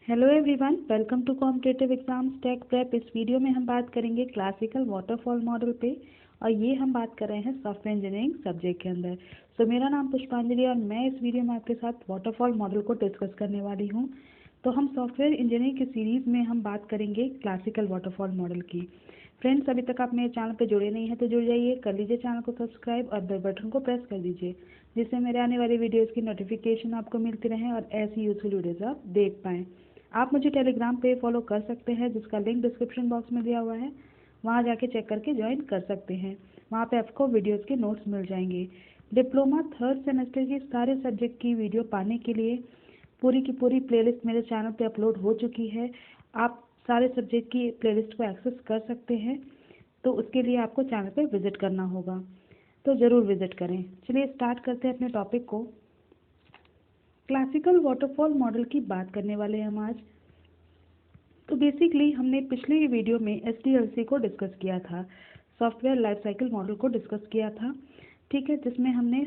Hello everyone, welcome to competitive exams tech prep. इस वीडियो में हम बात करेंगे क्लासिकल वाटरफॉल मॉडल पे और ये हम बात कर रहे हैं सॉफ्टवेयर इंजीनियरिंग सब्जेक्ट के अंदर। तो मेरा नाम पुष्पांजलि और मैं इस वीडियो में आपके साथ वाटरफॉल मॉडल को डिस्कस करने वाली हूँ। तो हम सॉफ्टवेयर इंजीनियरिंग की सीरीज़ में हम बात करेंगे क्लासिकल वाटरफॉल मॉडल की। फ्रेंड्स, अभी तक आप मेरे चैनल पर जुड़े नहीं हैं तो जुड़ जाइए, कर लीजिए चैनल को सब्सक्राइब और बेल बटन को प्रेस कर दीजिए, जिससे मेरे आने वाली वीडियोज़ की नोटिफिकेशन आपको मिलती रहे और ऐसी यूजफुल वीडियोज़ आप देख पाएँ। आप मुझे टेलीग्राम पे फॉलो कर सकते हैं, जिसका लिंक डिस्क्रिप्शन बॉक्स में दिया हुआ है। वहाँ जाके चेक करके ज्वाइन कर सकते हैं। वहाँ पे आपको वीडियोस के नोट्स मिल जाएंगे। डिप्लोमा थर्ड सेमेस्टर की सारे सब्जेक्ट की वीडियो पाने के लिए पूरी की पूरी प्लेलिस्ट मेरे चैनल पे अपलोड हो चुकी है। आप सारे सब्जेक्ट की प्लेलिस्ट को एक्सेस कर सकते हैं, तो उसके लिए आपको चैनल पे विजिट करना होगा, तो ज़रूर विजिट करें। चलिए स्टार्ट करते हैं अपने टॉपिक को। क्लासिकल वाटरफॉल मॉडल की बात करने वाले हैं हम आज। तो बेसिकली हमने पिछले वीडियो में SDLC को डिस्कस किया था, सॉफ्टवेयर लाइफ साइकिल मॉडल को डिस्कस किया था, ठीक है, जिसमें हमने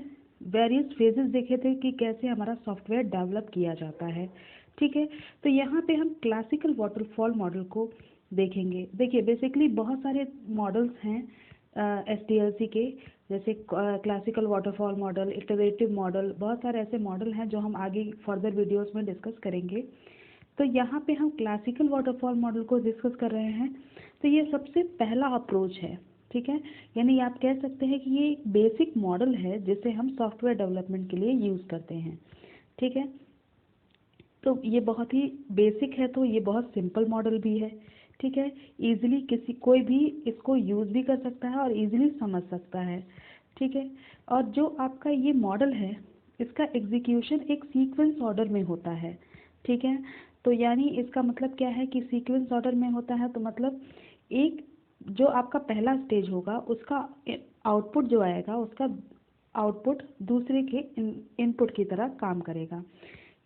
वेरियस फेजेस देखे थे कि कैसे हमारा सॉफ्टवेयर डेवलप किया जाता है, ठीक है। तो यहाँ पे हम क्लासिकल वाटरफॉल मॉडल को देखेंगे। देखिए, बेसिकली बहुत सारे मॉडल्स हैं SDLC के, जैसे classical waterfall model, iterative model, बहुत सारे ऐसे मॉडल हैं जो हम आगे फर्दर वीडियोस में डिस्कस करेंगे। तो यहाँ पे हम क्लासिकल वाटरफॉल मॉडल को डिस्कस कर रहे हैं। तो ये सबसे पहला अप्रोच है, ठीक है। यानी आप कह सकते हैं कि ये एक बेसिक मॉडल है जिसे हम सॉफ्टवेयर डेवलपमेंट के लिए यूज़ करते हैं, ठीक है। तो ये बहुत ही बेसिक है, तो ये बहुत सिंपल मॉडल भी है, ठीक है। इजीली कोई भी इसको यूज़ भी कर सकता है और इजीली समझ सकता है, ठीक है। और जो आपका ये मॉडल है, इसका एग्जीक्यूशन एक सीक्वेंस ऑर्डर में होता है, ठीक है। तो यानी इसका मतलब क्या है कि सीक्वेंस ऑर्डर में होता है, तो मतलब एक जो आपका पहला स्टेज होगा उसका आउटपुट जो आएगा, उसका आउटपुट दूसरे के इनपुट की तरह काम करेगा।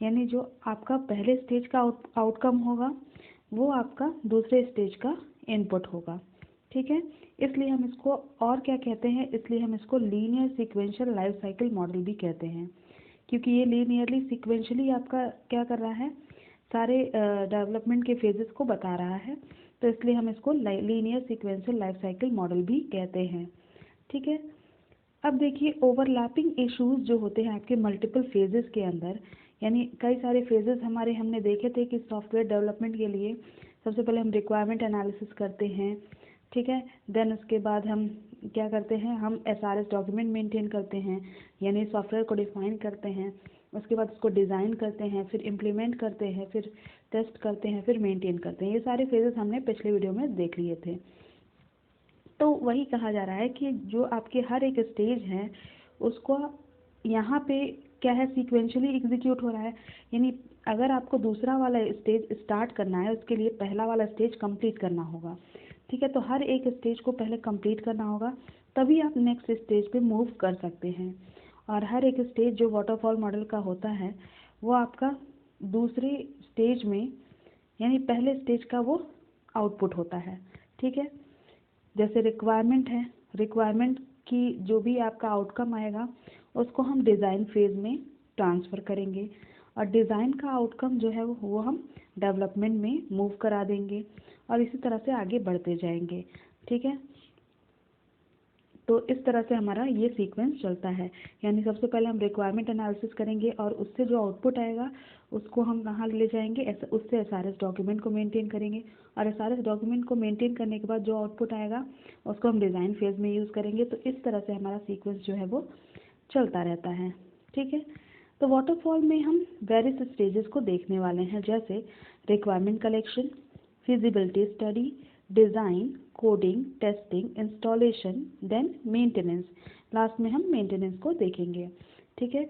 यानी जो आपका पहले स्टेज का आउटकम होगा वो आपका दूसरे स्टेज का इनपुट होगा, ठीक है। इसलिए हम इसको और क्या कहते हैं, इसलिए हम इसको linear sequential life cycle model भी कहते हैं, क्योंकि ये लीनियरली सीक्वेंशियली आपका क्या कर रहा है, सारे डेवलपमेंट के फेजेस को बता रहा है। तो इसलिए हम इसको linear sequential life cycle model भी कहते हैं, ठीक है। अब देखिए, ओवरलैपिंग इश्यूज जो होते हैं आपके मल्टीपल फेजेस के अंदर, यानी कई सारे फेजेस हमने देखे थे कि सॉफ्टवेयर डेवलपमेंट के लिए सबसे पहले हम रिक्वायरमेंट एनालिसिस करते हैं, ठीक है। देन उसके बाद हम क्या करते हैं, हम SRS डॉक्यूमेंट मेंटेन करते हैं, यानी सॉफ्टवेयर को डिफाइन करते हैं। उसके बाद उसको डिज़ाइन करते हैं, फिर इम्प्लीमेंट करते हैं, फिर टेस्ट करते हैं, फिर मेंटेन करते हैं। ये सारे फेजेस हमने पिछले वीडियो में देख लिए थे। तो वही कहा जा रहा है कि जो आपके हर एक स्टेज है उसको यहाँ पे क्या है, सीक्वेंशियली एग्जीक्यूट हो रहा है। यानी अगर आपको दूसरा वाला स्टेज स्टार्ट करना है, उसके लिए पहला वाला स्टेज कंप्लीट करना होगा, ठीक है। तो हर एक स्टेज को पहले कंप्लीट करना होगा, तभी आप नेक्स्ट स्टेज पे मूव कर सकते हैं। और हर एक स्टेज जो वाटरफॉल मॉडल का होता है वो आपका दूसरे स्टेज में, यानी पहले स्टेज का वो आउटपुट होता है, ठीक है। जैसे रिक्वायरमेंट है, रिक्वायरमेंट की जो भी आपका आउटकम आएगा उसको हम डिज़ाइन फेज़ में ट्रांसफ़र करेंगे, और डिज़ाइन का आउटकम जो है वो हम डेवलपमेंट में मूव करा देंगे, और इसी तरह से आगे बढ़ते जाएंगे, ठीक है। तो इस तरह से हमारा ये सीक्वेंस चलता है। यानी सबसे पहले हम रिक्वायरमेंट एनालिसिस करेंगे और उससे जो आउटपुट आएगा उसको हम कहाँ ले जाएंगे, उससे SRS डॉक्यूमेंट को मेंटेन करेंगे, और SRS डॉक्यूमेंट को मेंटेन करने के बाद जो आउटपुट आएगा उसको हम डिज़ाइन फेज़ में यूज़ करेंगे। तो इस तरह से हमारा सीक्वेंस जो है वो चलता रहता है, ठीक है। तो वाटरफॉल में हम वेरियस स्टेजेस को देखने वाले हैं, जैसे requirement collection, feasibility study, design, coding, testing, installation, then maintenance. Last में हम मेंटेनेंस को देखेंगे, ठीक है।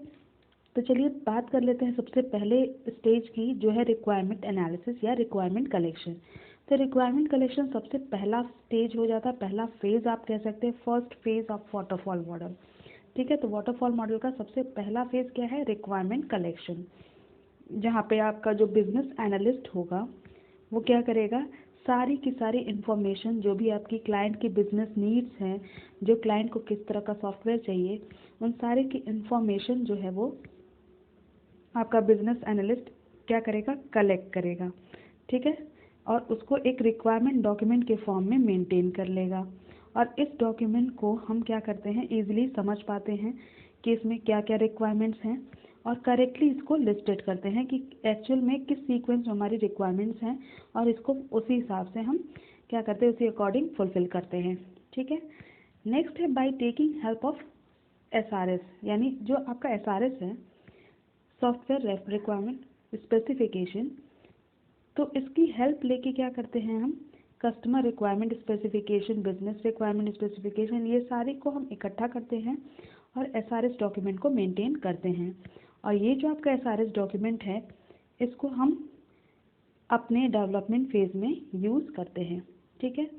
तो चलिए बात कर लेते हैं सबसे पहले स्टेज की, जो है रिक्वायरमेंट एनालिसिस या रिक्वायरमेंट कलेक्शन। तो रिक्वायरमेंट कलेक्शन सबसे पहला स्टेज हो जाता है, पहला फेज़ आप कह सकते हैं, first phase of waterfall model, ठीक है। तो वाटरफॉल मॉडल का सबसे पहला फेज़ क्या है, रिक्वायरमेंट कलेक्शन, जहाँ पे आपका जो बिजनेस एनालिस्ट होगा वो क्या करेगा, सारी की सारी इन्फॉर्मेशन जो भी आपकी क्लाइंट की बिजनेस नीड्स हैं, जो क्लाइंट को किस तरह का सॉफ्टवेयर चाहिए, उन सारे की इन्फॉर्मेशन जो है वो आपका बिजनेस एनालिस्ट क्या करेगा, कलेक्ट करेगा, ठीक है, और उसको एक रिक्वायरमेंट डॉक्यूमेंट के फॉर्म में मेंटेन कर लेगा। और इस डॉक्यूमेंट को हम क्या करते हैं, इजीली समझ पाते हैं कि इसमें क्या क्या रिक्वायरमेंट्स हैं, और करेक्टली इसको लिस्टेड करते हैं कि एक्चुअल में किस सीक्वेंस में हमारी रिक्वायरमेंट्स हैं, और इसको उसी हिसाब से हम क्या करते हैं, उसी अकॉर्डिंग फुलफिल करते हैं, ठीक है। नेक्स्ट है by taking help of SRS, यानी जो आपका SRS है, सॉफ्टवेयर रिक्वायरमेंट स्पेसिफिकेशन, तो इसकी हेल्प लेके क्या करते हैं हम, customer requirement specification, business requirement specification, ये सारे को हम इकट्ठा करते हैं और SRS डॉक्यूमेंट को मेंटेन करते हैं। और ये जो आपका SRS डॉक्यूमेंट है, इसको हम अपने डेवलपमेंट फेज़ में यूज़ करते हैं, ठीक है।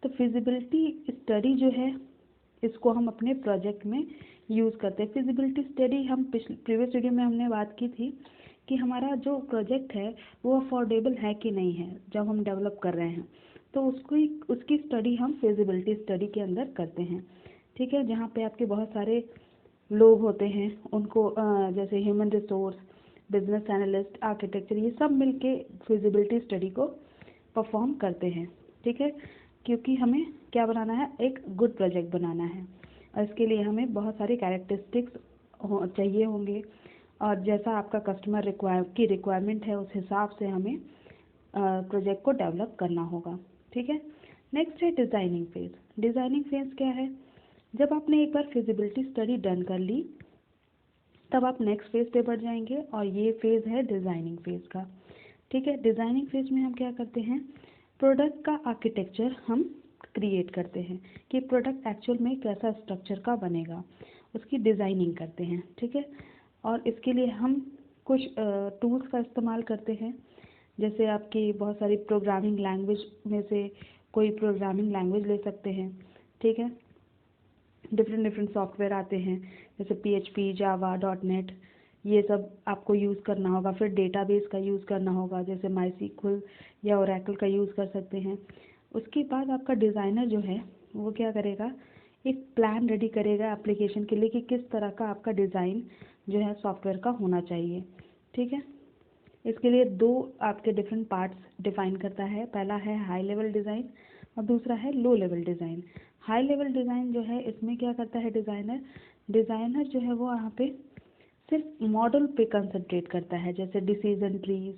तो फिजिबिलिटी स्टडी जो है, इसको हम अपने प्रोजेक्ट में यूज़ करते हैं। फिजिबिलिटी स्टडी हम प्रीवियस वीडियो में हमने बात की थी कि हमारा जो प्रोजेक्ट है वो अफोर्डेबल है कि नहीं है जब हम डेवलप कर रहे हैं, तो उसकी स्टडी हम फिजिबिलिटी स्टडी के अंदर करते हैं, ठीक है। जहाँ पे आपके बहुत सारे लोग होते हैं, उनको जैसे human resource, business analyst, architecture, ये सब मिलके फिजिबिलिटी स्टडी को परफॉर्म करते हैं, ठीक है। क्योंकि हमें क्या बनाना है, एक गुड प्रोजेक्ट बनाना है, और इसके लिए हमें बहुत सारे कैरेक्टरिस्टिक्स चाहिए होंगे, और जैसा आपका कस्टमर रिक्वायरमेंट है उस हिसाब से हमें प्रोजेक्ट को डेवलप करना होगा, ठीक है। नेक्स्ट है डिज़ाइनिंग फेज़। डिज़ाइनिंग फेज़ क्या है, जब आपने एक बार फिजिबिलिटी स्टडी डन कर ली, तब आप नेक्स्ट फेज़ पे बढ़ जाएंगे, और ये फेज़ है डिज़ाइनिंग फेज़ का, ठीक है। डिज़ाइनिंग फेज़ में हम क्या करते हैं, प्रोडक्ट का आर्किटेक्चर हम क्रिएट करते हैं कि प्रोडक्ट एक्चुअल में कैसा स्ट्रक्चर का बनेगा, उसकी डिज़ाइनिंग करते हैं, ठीक है। और इसके लिए हम कुछ टूल्स का इस्तेमाल करते हैं, जैसे आपकी बहुत सारी प्रोग्रामिंग लैंग्वेज में से कोई प्रोग्रामिंग लैंग्वेज ले सकते हैं, ठीक है। डिफरेंट सॉफ्टवेयर आते हैं, जैसे PHP, जावा, .NET, ये सब आपको यूज़ करना होगा। फिर डेटाबेस का यूज़ करना होगा, जैसे MySQL या ओरेकल का यूज़ कर सकते हैं। उसके बाद आपका डिज़ाइनर जो है वो क्या करेगा, एक प्लान रेडी करेगा एप्लीकेशन के लिए कि किस तरह का आपका डिज़ाइन जो है सॉफ्टवेयर का होना चाहिए, ठीक है। इसके लिए दो आपके डिफरेंट पार्ट्स डिफाइन करता है, पहला है हाई लेवल डिज़ाइन और दूसरा है low level design. High level design जो है, इसमें क्या करता है डिज़ाइनर जो है वो यहाँ पे सिर्फ मॉडल पे कंसंट्रेट करता है, जैसे decision trees,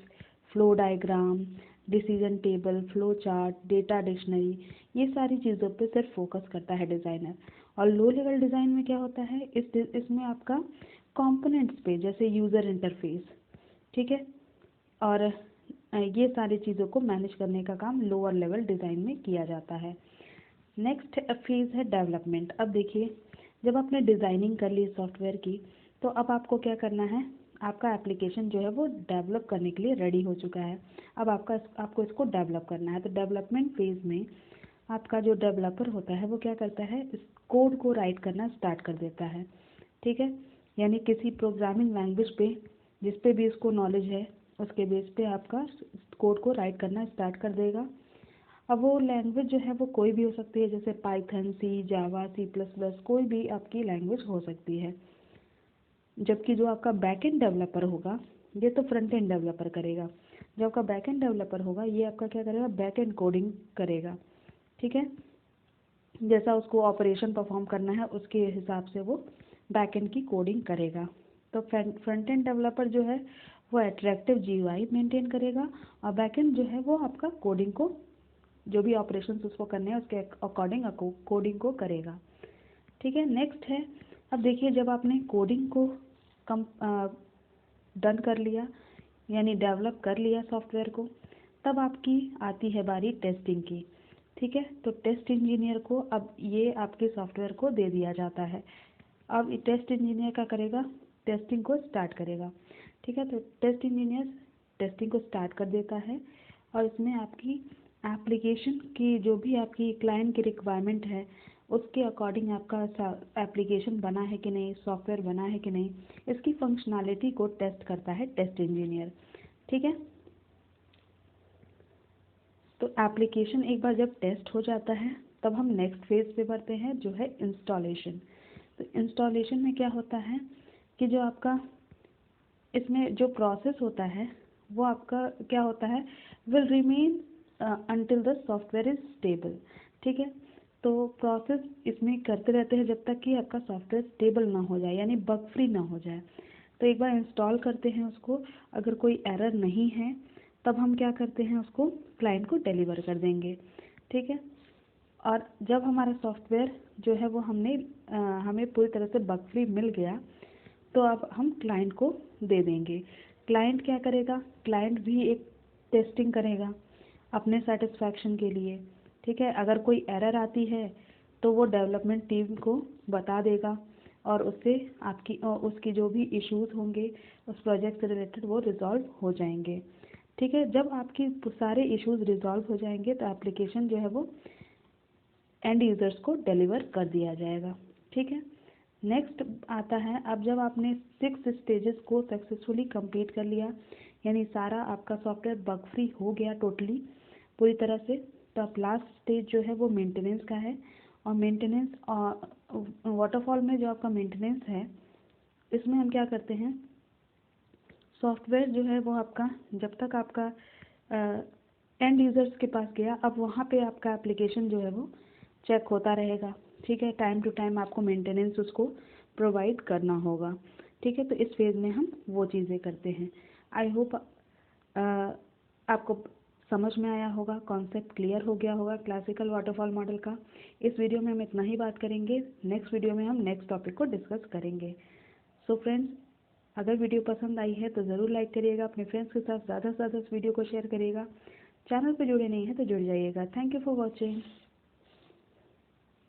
flow diagram, decision table, flow chart, data dictionary, ये सारी चीज़ों पे सिर्फ फोकस करता है डिज़ाइनर। और लो लेवल डिज़ाइन में क्या होता है, इसमें आपका कंपोनेंट्स पे, जैसे यूज़र इंटरफेस, ठीक है, और ये सारी चीज़ों को मैनेज करने का काम लोअर लेवल डिज़ाइन में किया जाता है। नेक्स्ट फेज़ है डेवलपमेंट। अब देखिए, जब आपने डिज़ाइनिंग कर ली सॉफ्टवेयर की, तो अब आपको क्या करना है, आपका एप्लीकेशन जो है वो डेवलप करने के लिए रेडी हो चुका है। अब आपको इसको डेवलप करना है। तो डेवलपमेंट फेज़ में आपका जो डेवलपर होता है वो क्या करता है, इस कोड को राइट करना स्टार्ट कर देता है, ठीक है। यानी किसी प्रोग्रामिंग लैंग्वेज पे जिस पे भी उसको नॉलेज है, उसके बेस पे आपका कोड को राइट करना स्टार्ट कर देगा। अब वो लैंग्वेज जो है वो कोई भी हो सकती है, जैसे पाइथन, सी, जावा, C++, कोई भी आपकी लैंग्वेज हो सकती है। जबकि जो आपका बैक एंड डेवलपर होगा, ये तो फ्रंट एंड डेवलपर करेगा। जो आपका बैक एंड डेवलपर होगा, ये आपका क्या करेगा, बैक एंड कोडिंग करेगा, ठीक है। जैसा उसको ऑपरेशन परफॉर्म करना है उसके हिसाब से वो बैक एंड की कोडिंग करेगा। तो फ्रंट एंड डेवलपर जो है वो अट्रैक्टिव GUI मेंटेन करेगा, और बैक एंड जो है वो आपका कोडिंग को, जो भी ऑपरेशंस उसको करने हैं उसके अकॉर्डिंग कोडिंग को करेगा, ठीक है। नेक्स्ट है, अब देखिए, जब आपने कोडिंग को कम डन कर लिया, यानी डेवलप कर लिया सॉफ्टवेयर को, तब आपकी आती है बारी टेस्टिंग की, ठीक है। तो टेस्ट इंजीनियर को अब ये आपके सॉफ्टवेयर को दे दिया जाता है। अब टेस्ट इंजीनियर क्या करेगा, टेस्टिंग को स्टार्ट करेगा, ठीक है। तो टेस्ट इंजीनियर टेस्टिंग को स्टार्ट कर देता है, और इसमें आपकी एप्लीकेशन की जो भी आपकी क्लाइंट की रिक्वायरमेंट है उसके अकॉर्डिंग आपका एप्लीकेशन बना है कि नहीं, सॉफ्टवेयर बना है कि नहीं, इसकी फंक्शनैलिटी को टेस्ट करता है टेस्ट इंजीनियर, ठीक है। तो एप्लीकेशन एक बार जब टेस्ट हो जाता है, तब हम नेक्स्ट फेज़ पे बढ़ते हैं, जो है इंस्टॉलेशन। तो इंस्टॉलेशन में क्या होता है कि जो आपका इसमें जो प्रोसेस होता है वो आपका क्या होता है, will remain until the software is stable. ठीक है, तो प्रोसेस इसमें करते रहते हैं जब तक कि आपका सॉफ्टवेयर स्टेबल ना हो जाए, यानी बग फ्री ना हो जाए। तो एक बार इंस्टॉल करते हैं उसको, अगर कोई एरर नहीं है तब हम क्या करते हैं, उसको क्लाइंट को डिलीवर कर देंगे। ठीक है, और जब हमारा सॉफ्टवेयर जो है वो हमें पूरी तरह से बग फ्री मिल गया तो अब हम क्लाइंट को दे देंगे। क्लाइंट क्या करेगा, क्लाइंट भी एक टेस्टिंग करेगा अपने सेटिस्फैक्शन के लिए। ठीक है, अगर कोई एरर आती है तो वो डेवलपमेंट टीम को बता देगा और उससे उसकी जो भी इश्यूज होंगे उस प्रोजेक्ट से रिलेटेड वो रिजॉल्व हो जाएंगे। ठीक है, जब आपकी सारे इश्यूज रिजॉल्व हो जाएंगे तो एप्लीकेशन जो है वो एंड यूज़र्स को डिलीवर कर दिया जाएगा। ठीक है, नेक्स्ट आता है, अब जब आपने 6 स्टेजेस को सक्सेसफुली कंप्लीट कर लिया, यानी सारा आपका सॉफ्टवेयर बग फ्री हो गया टोटली पूरी तरह से, तो अब लास्ट स्टेज जो है वो मेंटेनेंस का है। और मेंटेनेंस वाटरफॉल में जो आपका मेंटेनेंस है, इसमें हम क्या करते हैं, सॉफ्टवेयर जो है वो आपका जब तक आपका एंड यूज़र्स के पास गया, अब वहाँ पे आपका एप्लीकेशन जो है वो चेक होता रहेगा। ठीक है, टाइम टू टाइम आपको मेंटेनेंस उसको प्रोवाइड करना होगा। ठीक है, तो इस फेज़ में हम वो चीज़ें करते हैं। आई होप आपको समझ में आया होगा, कॉन्सेप्ट क्लियर हो गया होगा क्लासिकल वाटरफॉल मॉडल का। इस वीडियो में हम इतना ही बात करेंगे, नेक्स्ट वीडियो में हम नेक्स्ट टॉपिक को डिस्कस करेंगे। सो फ्रेंड्स, अगर वीडियो पसंद आई है तो ज़रूर लाइक करिएगा, अपने फ्रेंड्स के साथ ज़्यादा से ज़्यादा इस वीडियो को शेयर करिएगा। चैनल पर जुड़े नहीं हैं तो जुड़ जाइएगा। Thank you for watching.